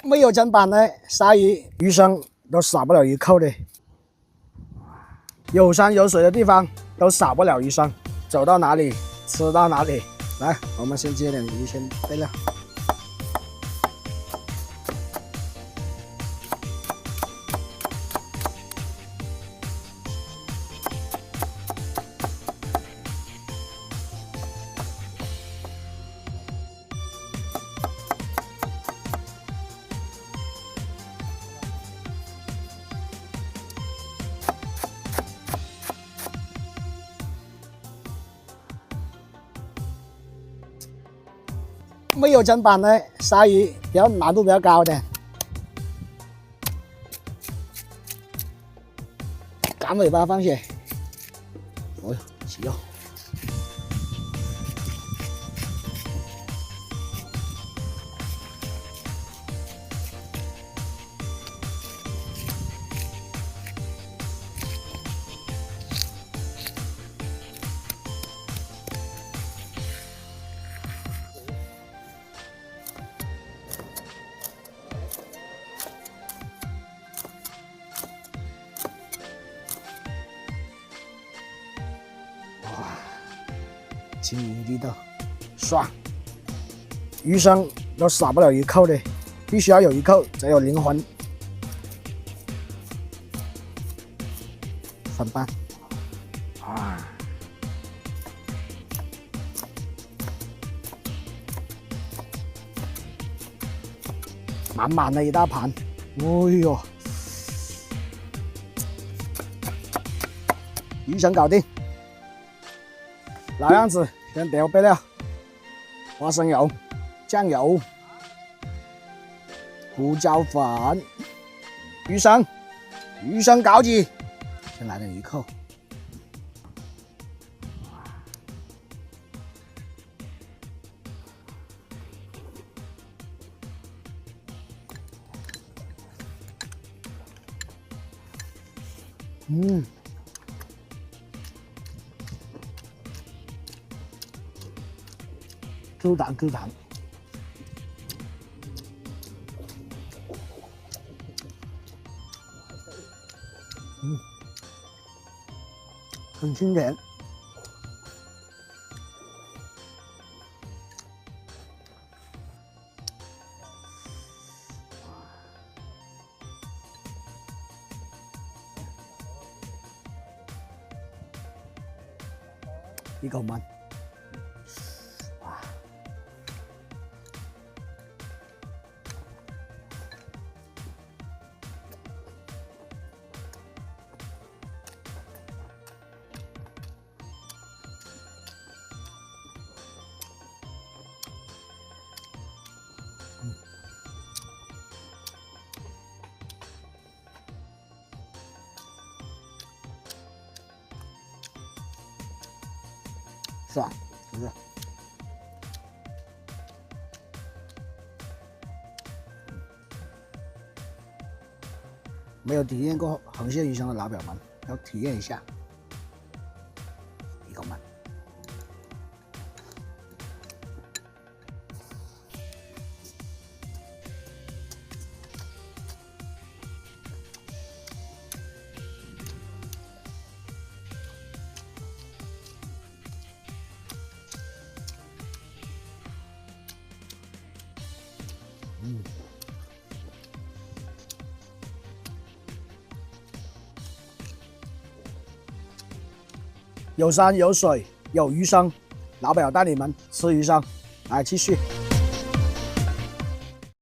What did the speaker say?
没有砧板的鲨鱼、鱼生都少不了鱼扣的。有山有水的地方都少不了鱼生，走到哪里吃到哪里。来，我们先接点鱼先备料。没有砧板的鲨鱼难度比较高的，赶尾巴放血，哦哟，起肉。晶莹剔透，爽！鱼生都少不了鱼扣的，必须要有鱼扣才有灵魂。分半，满满的一大盘，哎呦，鱼生搞定。老样子，先调备料：花生油、酱油、胡椒粉、鱼生搞起。先来点鱼扣，Q 弹 Q 弹，很清甜。一口闷。爽，是不是？没有体验过横线鱼生的老表们，要体验一下。一口闷。有山有水有鱼生，老表带你们吃鱼生，来继续。